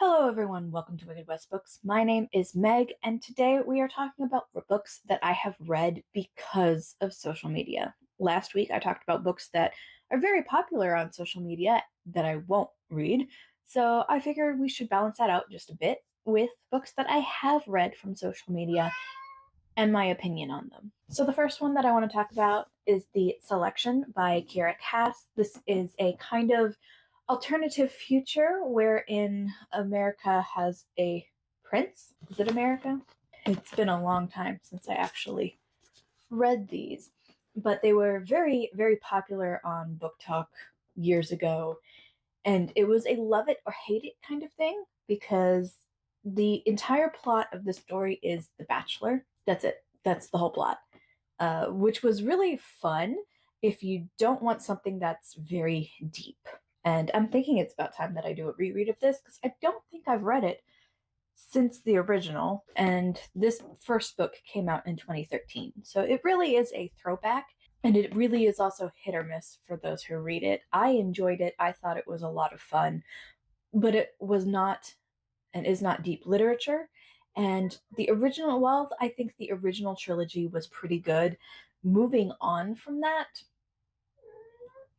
Hello, everyone. Welcome to Wicked West Books. My name is Meg, and today we are talking about books that I have read because of social media. Last week, I talked about books that are very popular on social media that I won't read, so I figured we should balance that out just a bit with books that I have read from social media and my opinion on them. So, the first one that I want to talk about is The Selection by Kiera Cass. This is a kind of alternative future wherein America has a prince. Is it America? It's been a long time since I actually read these, but they were very, very popular on Book Talk years ago. And it was a love it or hate it kind of thing because the entire plot of the story is The Bachelor. That's it. That's the whole plot, which was really fun if you don't want something that's very deep. And I'm thinking it's about time that I do a reread of this because I don't think I've read it since the original. And this first book came out in 2013. So it really is a throwback. And it really is also hit or miss for those who read it. I enjoyed it. I thought it was a lot of fun. But it was not and is not deep literature. And the original, well, I think the original trilogy was pretty good. Moving on from that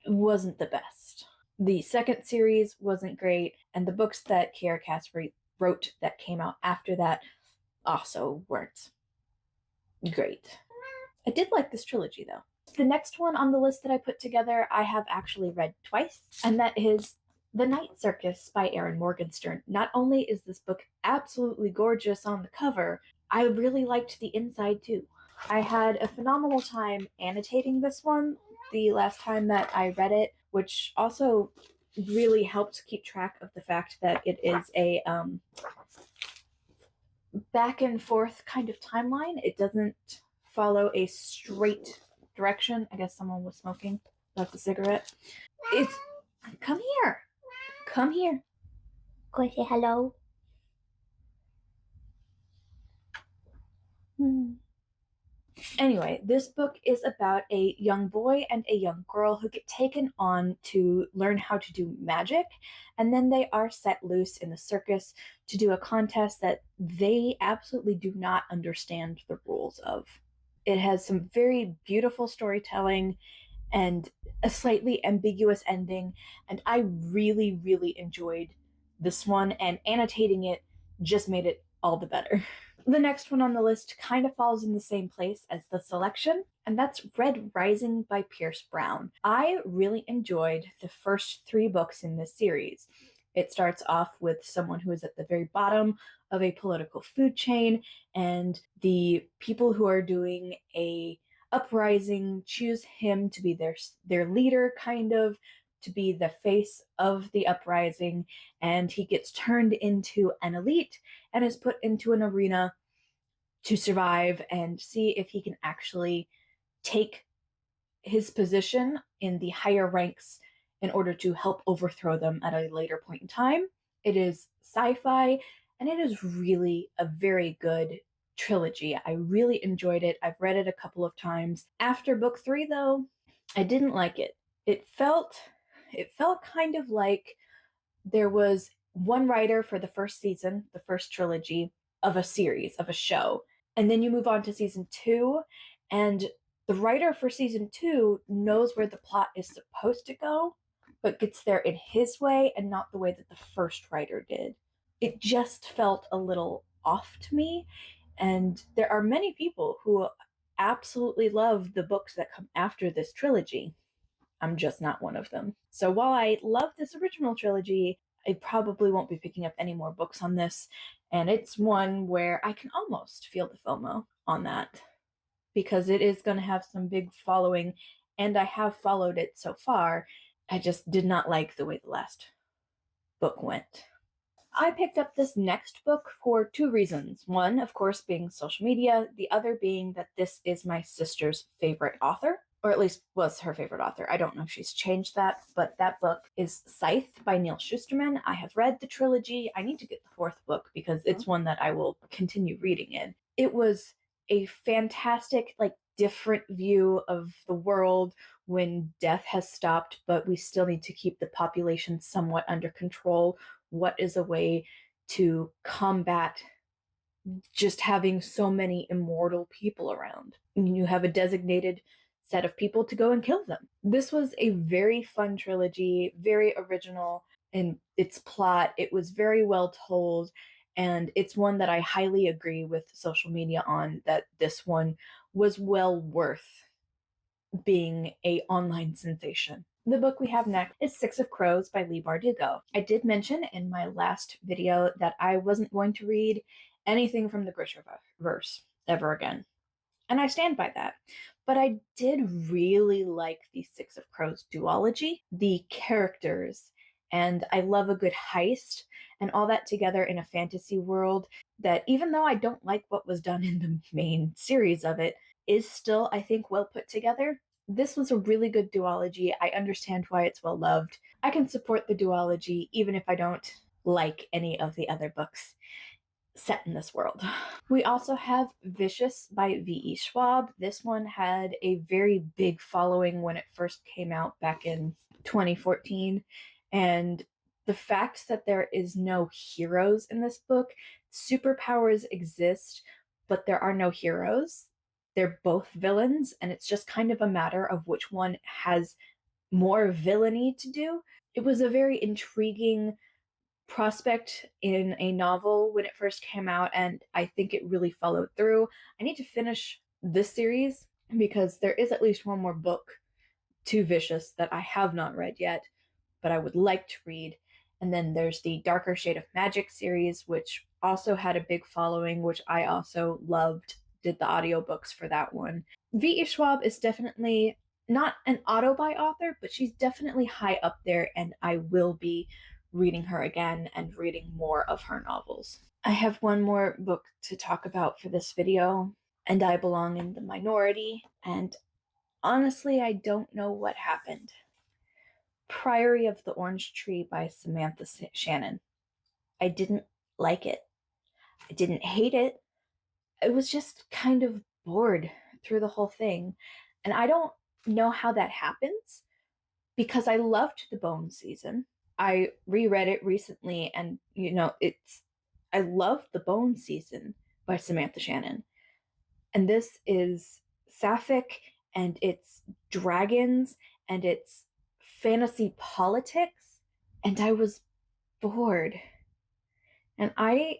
wasn't the best. The second series wasn't great, and the books that Kiera Cass wrote that came out after that also weren't great. I did like this trilogy, though. The next one on the list that I put together, I have actually read twice, and that is The Night Circus by Erin Morgenstern. Not only is this book absolutely gorgeous on the cover, I really liked the inside too. I had a phenomenal time annotating this one the last time that I read it, which also really helped keep track of the fact that it is a back and forth kind of timeline. It doesn't follow a straight direction. I guess someone was smoking. That's a cigarette. It's come here. Come here. Go say hello. Anyway, this book is about a young boy and a young girl who get taken on to learn how to do magic, and then they are set loose in the circus to do a contest that they absolutely do not understand the rules of. It has some very beautiful storytelling and a slightly ambiguous ending, and I really, really enjoyed this one, and annotating it just made it all the better. The next one on the list kind of falls in the same place as The Selection, and that's Red Rising by Pierce Brown. I really enjoyed the first three books in this series. It starts off with someone who is at the very bottom of a political food chain, and the people who are doing a uprising choose him to be their leader, kind of, to be the face of the uprising, and he gets turned into an elite and is put into an arena to survive and see if he can actually take his position in the higher ranks in order to help overthrow them at a later point in time. It is sci-fi, and it is really a very good trilogy. I really enjoyed it. I've read it a couple of times. After book 3, though, I didn't like it. It felt kind of like there was one writer for the first season, the first trilogy of a series, of a show, and then you move on to season 2, and the writer for season 2 knows where the plot is supposed to go, but gets there in his way and not the way that the first writer did. It just felt a little off to me, and there are many people who absolutely love the books that come after this trilogy. I'm just not one of them. So while I love this original trilogy, I probably won't be picking up any more books on this, and it's one where I can almost feel the FOMO on that because it is going to have some big following, and I have followed it so far. I just did not like the way the last book went. I picked up this next book for two reasons. One, of course, being social media, the other being that this is my sister's favorite author, or at least was her favorite author. I don't know if she's changed that, but that book is Scythe by Neal Shusterman. I have read the trilogy. I need to get the fourth book because it's one that I will continue reading in. It was a fantastic, different view of the world when death has stopped, but we still need to keep the population somewhat under control. What is a way to combat just having so many immortal people around. You have a designated set of people to go and kill them. This was a very fun trilogy, very original in its plot. It was very well told, and it's one that I highly agree with social media on, that this one was well worth being a online sensation. The book we have next is Six of Crows by Leigh Bardugo. I did mention in my last video that I wasn't going to read anything from the Grishaverse ever again, and I stand by that. But I did really like the Six of Crows duology, the characters, and I love a good heist and all that together in a fantasy world that, even though I don't like what was done in the main series of it, is still, I think, well put together. This was a really good duology. I understand why it's well loved. I can support the duology even if I don't like any of the other books set in this world. We also have Vicious by V.E. Schwab. This one had a very big following when it first came out back in 2014. And the fact that there is no heroes in this book, superpowers exist, but there are no heroes. They're both villains, and it's just kind of a matter of which one has more villainy to do. It was a very intriguing prospect in a novel when it first came out, and I think it really followed through. I need to finish this series because there is at least one more book to Vicious that I have not read yet, but I would like to read. And then there's the Darker Shade of Magic series, which also had a big following, which I also loved. Did the audiobooks for that one. V.E. Schwab is definitely not an auto-buy author, but she's definitely high up there, and I will be reading her again and reading more of her novels. I have one more book to talk about for this video, and I belong in the minority, and honestly, I don't know what happened. Priory of the Orange Tree by Samantha Shannon. I didn't like it. I didn't hate it. I was just kind of bored through the whole thing. And I don't know how that happens because I loved the Bone season. I reread it recently, and I love the Bone season by Samantha Shannon. And this is sapphic, and it's dragons, and it's fantasy politics, and I was bored. And I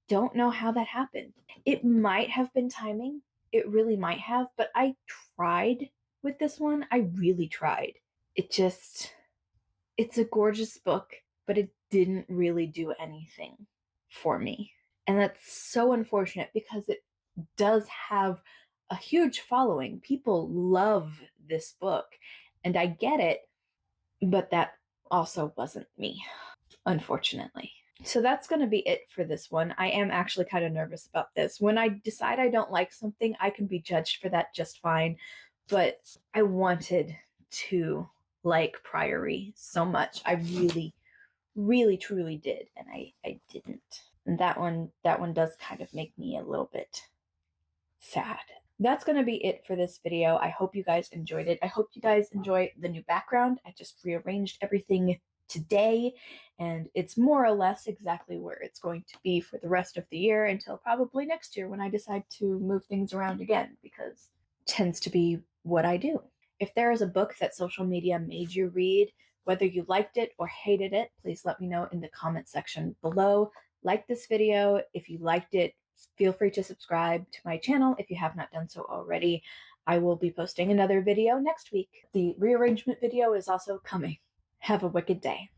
don't know how that happened. It might have been timing. It really might have, but I tried with this one. I really tried. It's a gorgeous book, but it didn't really do anything for me. And that's so unfortunate because it does have a huge following. People love this book, and I get it, but that also wasn't me, unfortunately. So that's going to be it for this one. I am actually kind of nervous about this. When I decide I don't like something, I can be judged for that just fine. But I wanted to like Priory so much. I really, really, truly did. And I didn't. And that one does kind of make me a little bit sad. That's going to be it for this video. I hope you guys enjoyed it. I hope you guys enjoy the new background. I just rearranged everything today, and it's more or less exactly where it's going to be for the rest of the year until probably next year when I decide to move things around again, because it tends to be what I do. If there is a book that social media made you read, whether you liked it or hated it, please let me know in the comment section below. Like this video if you liked it. Feel free to subscribe to my channel if you have not done so already. I will be posting another video next week. The rearrangement video is also coming. Have a wicked day.